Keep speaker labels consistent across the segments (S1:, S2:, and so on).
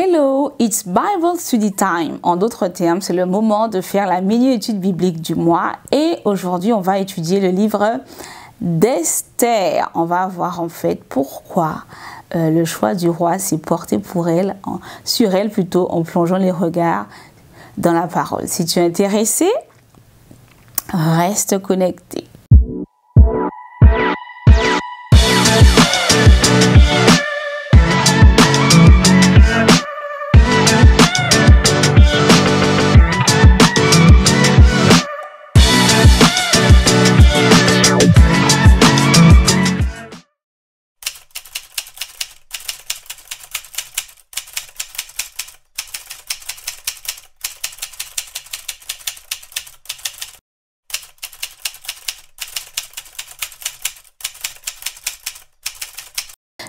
S1: Hello, it's Bible Study Time. En d'autres termes, c'est le moment de faire la mini-étude biblique du mois. Et aujourd'hui, on va étudier le livre d'Esther. On va voir en fait pourquoi le choix du roi s'est porté sur elle plutôt, en plongeant les regards dans la parole. Si tu es intéressé, reste connecté.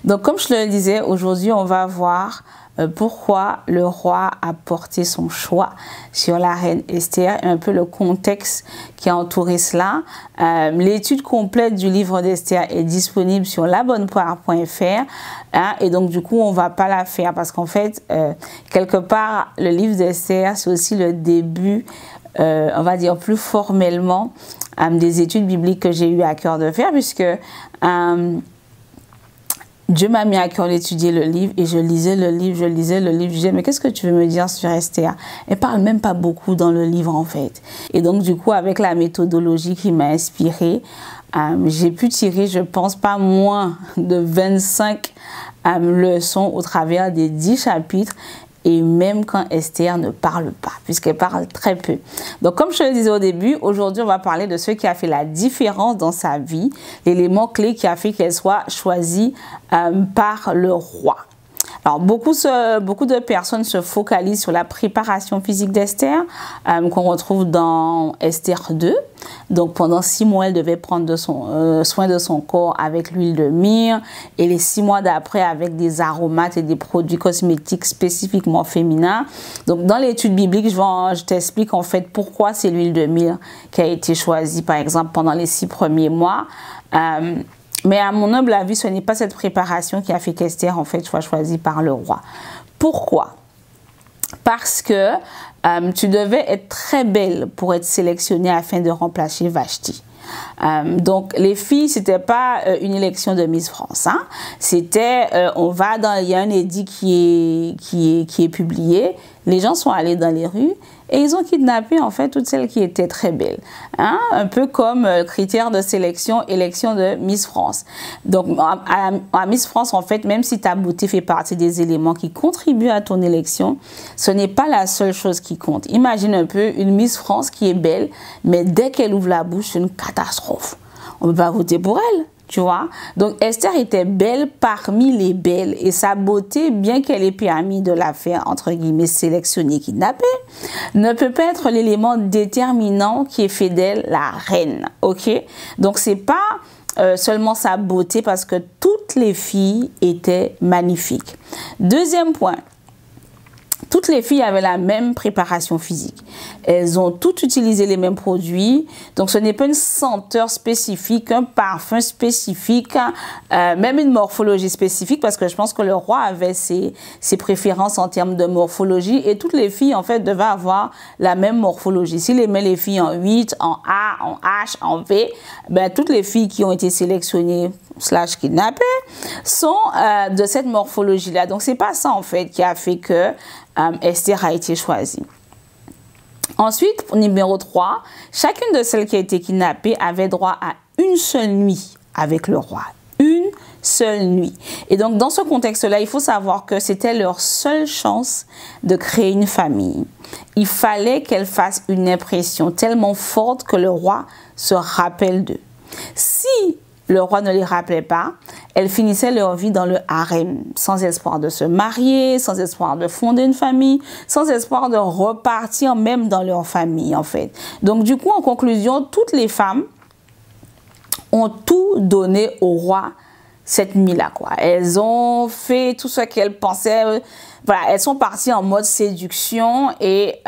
S1: Donc, comme je le disais, aujourd'hui, on va voir pourquoi le roi a porté son choix sur la reine Esther et un peu le contexte qui a entouré cela. L'étude complète du livre d'Esther est disponible sur labonnepoire.fr et donc, du coup, on ne va pas la faire parce qu'en fait, quelque part, le livre d'Esther, c'est aussi le début, on va dire plus formellement, des études bibliques que j'ai eu à cœur de faire puisque Dieu m'a mis à cœur d'étudier le livre et je lisais le livre. Je disais, mais qu'est-ce que tu veux me dire sur Esther? Elle parle même pas beaucoup dans le livre en fait. Et donc du coup, avec la méthodologie qui m'a inspirée, j'ai pu tirer, je pense, pas moins de 25 leçons au travers des 10 chapitres. Et même quand Esther ne parle pas, puisqu'elle parle très peu. Donc, comme je le disais au début, aujourd'hui, on va parler de ce qui a fait la différence dans sa vie, l'élément clé qui a fait qu'elle soit choisie par le roi. Alors, beaucoup de personnes se focalisent sur la préparation physique d'Esther, qu'on retrouve dans Esther 2. Donc, pendant 6 mois, elle devait prendre soin de son corps avec l'huile de myrrhe et les 6 mois d'après avec des aromates et des produits cosmétiques spécifiquement féminins. Donc, dans l'étude biblique, je t'explique en fait pourquoi c'est l'huile de myrrhe qui a été choisie, par exemple, pendant les 6 premiers mois. Mais à mon humble avis, ce n'est pas cette préparation qui a fait qu'Esther, en fait, soit choisie par le roi. Pourquoi? Parce que tu devais être très belle pour être sélectionnée afin de remplacer Vashti. Donc, les filles, c'était pas une élection de Miss France. Hein? C'était, il y a un édit qui est publié. Les gens sont allés dans les rues et ils ont kidnappé en fait toutes celles qui étaient très belles. Hein? Un peu comme critère de sélection, élection de Miss France. Donc, à Miss France, en fait, même si ta beauté fait partie des éléments qui contribuent à ton élection, ce n'est pas la seule chose qui compte. Imagine un peu une Miss France qui est belle, mais dès qu'elle ouvre la bouche, c'est une catastrophe. On ne peut pas voter pour elle. Tu vois? Donc, Esther était belle parmi les belles et sa beauté, bien qu'elle ait permis de la faire, entre guillemets, sélectionner, kidnapper, ne peut pas être l'élément déterminant qui est fait d'elle la reine. Ok? Donc, c'est pas seulement sa beauté parce que toutes les filles étaient magnifiques. Deuxième point. Toutes les filles avaient la même préparation physique. Elles ont toutes utilisé les mêmes produits. Donc, ce n'est pas une senteur spécifique, un parfum spécifique, même une morphologie spécifique, parce que je pense que le roi avait ses préférences en termes de morphologie. Et toutes les filles, en fait, devaient avoir la même morphologie. S'il aimait les filles en 8, en A, en H, en V, ben, toutes les filles qui ont été sélectionnées / kidnappées sont de cette morphologie-là. Donc, c'est pas ça, en fait, qui a fait que Esther a été choisie. Ensuite, numéro 3, chacune de celles qui a été kidnappée avait droit à une seule nuit avec le roi. Une seule nuit. Et donc, dans ce contexte-là, il faut savoir que c'était leur seule chance de créer une famille. Il fallait qu'elles fassent une impression tellement forte que le roi se rappelle d'eux. Si le roi ne les rappelait pas, elles finissaient leur vie dans le harem, sans espoir de se marier, sans espoir de fonder une famille, sans espoir de repartir même dans leur famille, en fait. Donc, du coup, en conclusion, toutes les femmes ont tout donné au roi cette nuit-là, quoi. Elles ont fait tout ce qu'elles pensaient. Voilà, elles sont parties en mode séduction et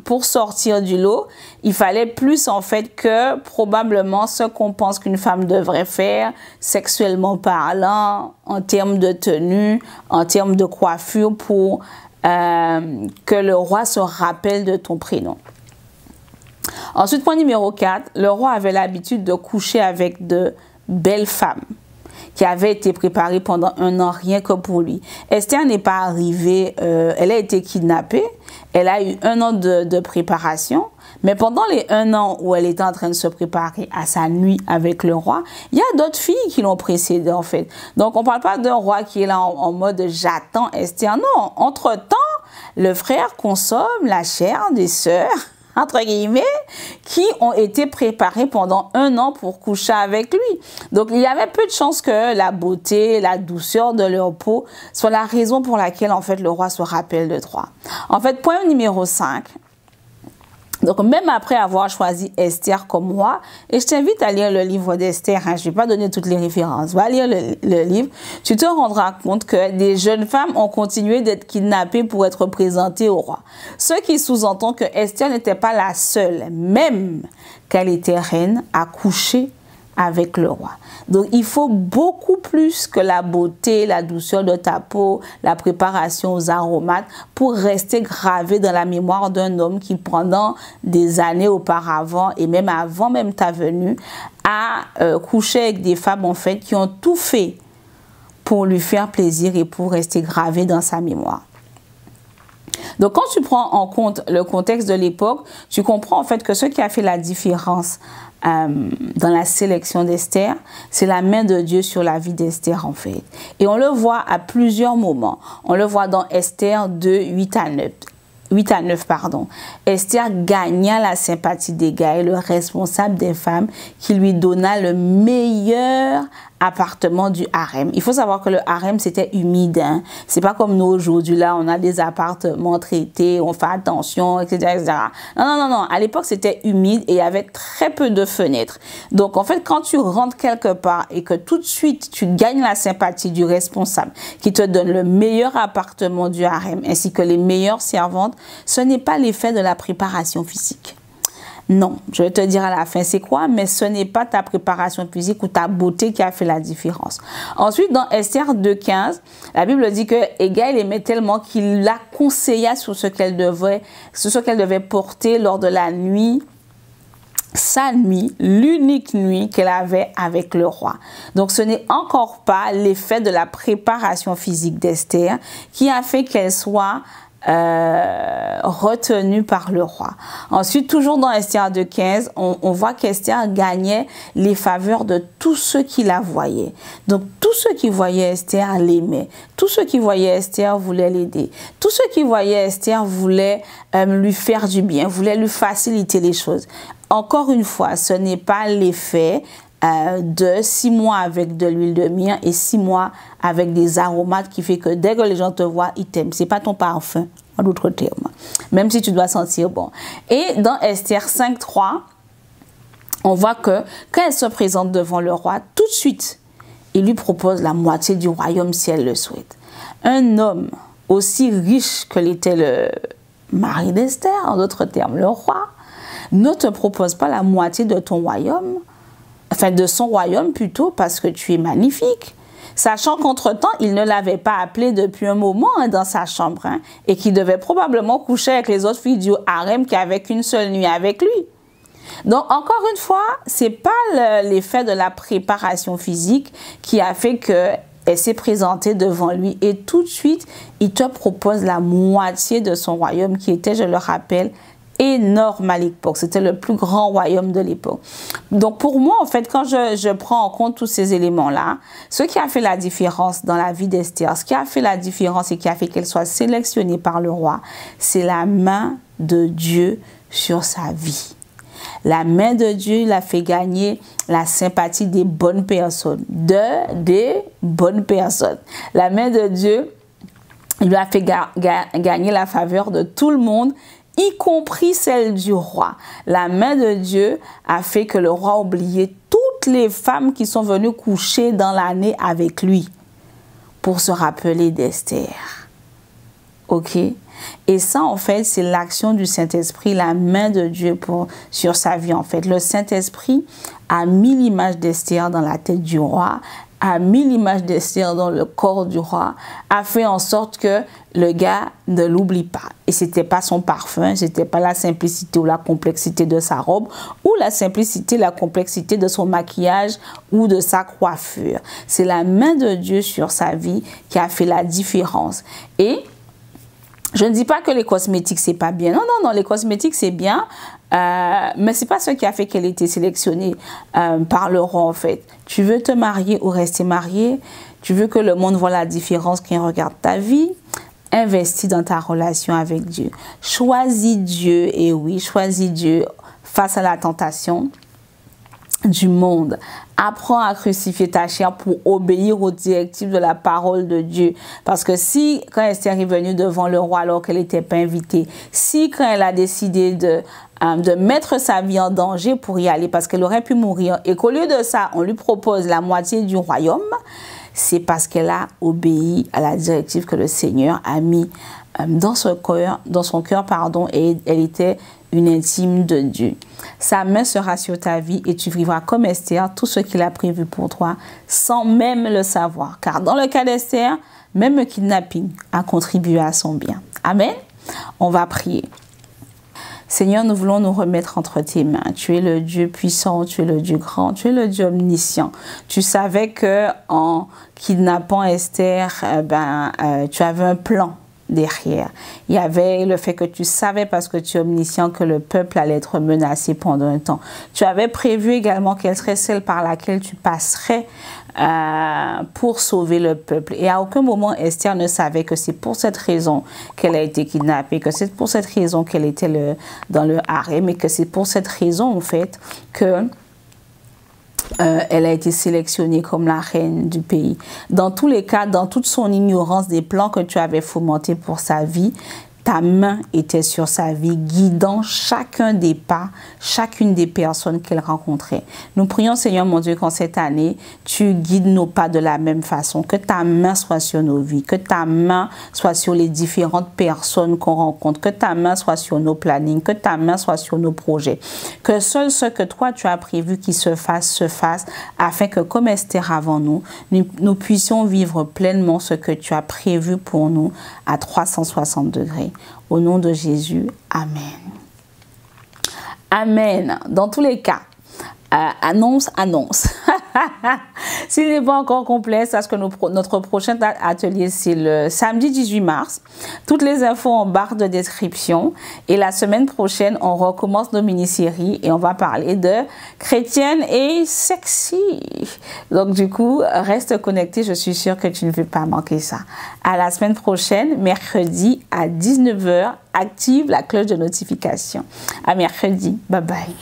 S1: pour sortir du lot, il fallait plus en fait que probablement ce qu'on pense qu'une femme devrait faire, sexuellement parlant, en termes de tenue, en termes de coiffure, pour que le roi se rappelle de ton prénom. Ensuite, point numéro 4, le roi avait l'habitude de coucher avec de belles femmes qui avaient été préparées pendant 1 an rien que pour lui. Esther n'est pas arrivée, elle a été kidnappée, elle a eu 1 an de préparation, mais pendant les 1 an où elle était en train de se préparer à sa nuit avec le roi, il y a d'autres filles qui l'ont précédée en fait. Donc on ne parle pas d'un roi qui est là en mode j'attends Esther, non, entre-temps, le frère consomme la chair des sœurs, entre guillemets, qui ont été préparés pendant 1 an pour coucher avec lui. Donc, il y avait peu de chances que la beauté, la douceur de leur peau soit la raison pour laquelle, en fait, le roi se rappelle de Troie. En fait, point numéro 5. Donc, même après avoir choisi Esther comme roi, et je t'invite à lire le livre d'Esther, hein, je ne vais pas donner toutes les références, va lire le livre, tu te rendras compte que des jeunes femmes ont continué d'être kidnappées pour être présentées au roi. Ce qui sous-entend que Esther n'était pas la seule, même qu'elle était reine, à coucher avec le roi. Donc, il faut beaucoup plus que la beauté, la douceur de ta peau, la préparation aux aromates pour rester gravé dans la mémoire d'un homme qui, pendant des années auparavant et même avant même ta venue, a couché avec des femmes, en fait, qui ont tout fait pour lui faire plaisir et pour rester gravé dans sa mémoire. Donc, quand tu prends en compte le contexte de l'époque, tu comprends en fait que ce qui a fait la différence dans la sélection d'Esther, c'est la main de Dieu sur la vie d'Esther en fait. Et on le voit à plusieurs moments. On le voit dans Esther 2, 8 à 9, pardon. Esther gagna la sympathie d'Hégaï, le responsable des femmes, qui lui donna le meilleur appartement du harem. Il faut savoir que le harem, c'était humide. Hein? C'est pas comme nous aujourd'hui, là, on a des appartements traités, on fait attention, etc. etc. Non, non, non, non. À l'époque, c'était humide et il y avait très peu de fenêtres. Donc, en fait, quand tu rentres quelque part et que tout de suite, tu gagnes la sympathie du responsable qui te donne le meilleur appartement du harem ainsi que les meilleures servantes, ce n'est pas l'effet de la préparation physique. Non, je vais te dire à la fin c'est quoi, mais ce n'est pas ta préparation physique ou ta beauté qui a fait la différence. Ensuite, dans Esther 2,15, la Bible dit que Hégaï l'aimait tellement qu'il la conseilla sur ce qu'elle devait porter lors de la nuit, sa nuit, l'unique nuit qu'elle avait avec le roi. Donc, ce n'est encore pas l'effet de la préparation physique d'Esther qui a fait qu'elle soit retenu par le roi. Ensuite, toujours dans Esther 2,15, on voit qu'Esther gagnait les faveurs de tous ceux qui la voyaient. Donc, tous ceux qui voyaient Esther l'aimaient. Tous ceux qui voyaient Esther voulaient l'aider. Tous ceux qui voyaient Esther voulaient lui faire du bien, voulaient lui faciliter les choses. Encore une fois, ce n'est pas l'effet de 6 mois avec de l'huile de myrrhe et 6 mois avec des aromates qui fait que dès que les gens te voient, ils t'aiment. C'est pas ton parfum, en d'autres termes. Même si tu dois sentir bon. Et dans Esther 5,3, on voit que quand elle se présente devant le roi, tout de suite, il lui propose la moitié du royaume si elle le souhaite. Un homme aussi riche que l'était le mari d'Esther, en d'autres termes, le roi, ne te propose pas la moitié de ton royaume, enfin de son royaume plutôt, parce que tu es magnifique. Sachant qu'entre-temps, il ne l'avait pas appelé depuis un moment dans sa chambre et qu'il devait probablement coucher avec les autres filles du harem qui avaient qu'une seule nuit avec lui. Donc, encore une fois, c'est pas l'effet de la préparation physique qui a fait qu'elle s'est présentée devant lui et tout de suite, il te propose la moitié de son royaume qui était, je le rappelle, énorme à l'époque. C'était le plus grand royaume de l'époque. Donc, pour moi, en fait, quand je prends en compte tous ces éléments-là, ce qui a fait la différence dans la vie d'Esther, ce qui a fait la différence et qui a fait qu'elle soit sélectionnée par le roi, c'est la main de Dieu sur sa vie. La main de Dieu l'a fait gagner la sympathie des bonnes personnes, des bonnes personnes. La main de Dieu lui a fait gagner la faveur de tout le monde, y compris celle du roi. La main de Dieu a fait que le roi oubliait toutes toutes les femmes qui sont venues coucher dans l'année avec lui pour se rappeler d'Esther. Ok? Et ça, en fait, c'est l'action du Saint-Esprit, la main de Dieu sur sa vie, en fait. Le Saint-Esprit a mis l'image d'Esther dans la tête du roi, a mis l'image d'Esther dans le corps du roi, a fait en sorte que le gars ne l'oublie pas. Et c'était pas son parfum, c'était pas la simplicité ou la complexité de sa robe, ou la simplicité, la complexité de son maquillage ou de sa coiffure. C'est la main de Dieu sur sa vie qui a fait la différence. Et je ne dis pas que les cosmétiques, c'est pas bien. Non, non, non, les cosmétiques, c'est bien. Mais c'est pas ce qui a fait qu'elle était sélectionnée par le roi, en fait. Tu veux te marier ou rester mariée? Tu veux que le monde voit la différence quand il regarde ta vie? Investis dans ta relation avec Dieu. Choisis Dieu, et oui, choisis Dieu face à la tentation du monde. Apprends à crucifier ta chair pour obéir aux directives de la parole de Dieu. Parce que si, quand Esther est venue devant le roi alors qu'elle n'était pas invitée, si quand elle a décidé de mettre sa vie en danger pour y aller, parce qu'elle aurait pu mourir, et qu'au lieu de ça, on lui propose la moitié du royaume, c'est parce qu'elle a obéi à la directive que le Seigneur a mis dans son cœur, et elle était une intime de Dieu. Sa main sera sur ta vie et tu vivras comme Esther tout ce qu'il a prévu pour toi sans même le savoir. Car dans le cas d'Esther, même le kidnapping a contribué à son bien. Amen. On va prier. Seigneur, nous voulons nous remettre entre tes mains. Tu es le Dieu puissant, tu es le Dieu grand, tu es le Dieu omniscient. Tu savais que en kidnappant Esther, tu avais un plan derrière. Il y avait le fait que tu savais, parce que tu es omniscient, que le peuple allait être menacé pendant un temps. Tu avais prévu également qu'elle serait celle par laquelle tu passerais pour sauver le peuple. Et à aucun moment, Esther ne savait que c'est pour cette raison qu'elle a été kidnappée, que c'est pour cette raison qu'elle était dans le harem, mais que c'est pour cette raison, en fait, que elle a été sélectionnée comme la reine du pays. Dans tous les cas, dans toute son ignorance des plans que tu avais fomentés pour sa vie, ta main était sur sa vie, guidant chacun des pas, chacune des personnes qu'elle rencontrait. Nous prions, Seigneur mon Dieu, qu'en cette année, tu guides nos pas de la même façon, que ta main soit sur nos vies, que ta main soit sur les différentes personnes qu'on rencontre, que ta main soit sur nos plannings, que ta main soit sur nos projets, que seul ce que toi tu as prévu qu'il se fasse, afin que comme Esther avant nous puissions vivre pleinement ce que tu as prévu pour nous à 360 degrés. Au nom de Jésus, Amen. Amen. Dans tous les cas, annonce. S'il n'est pas encore complet, sache que notre prochain atelier, c'est le samedi 18 mars. Toutes les infos en barre de description. Et la semaine prochaine, on recommence nos mini-séries et on va parler de chrétienne et sexy. Donc du coup, reste connecté. Je suis sûre que tu ne veux pas manquer ça. À la semaine prochaine, mercredi à 19 h. Active la cloche de notification. À mercredi. Bye bye.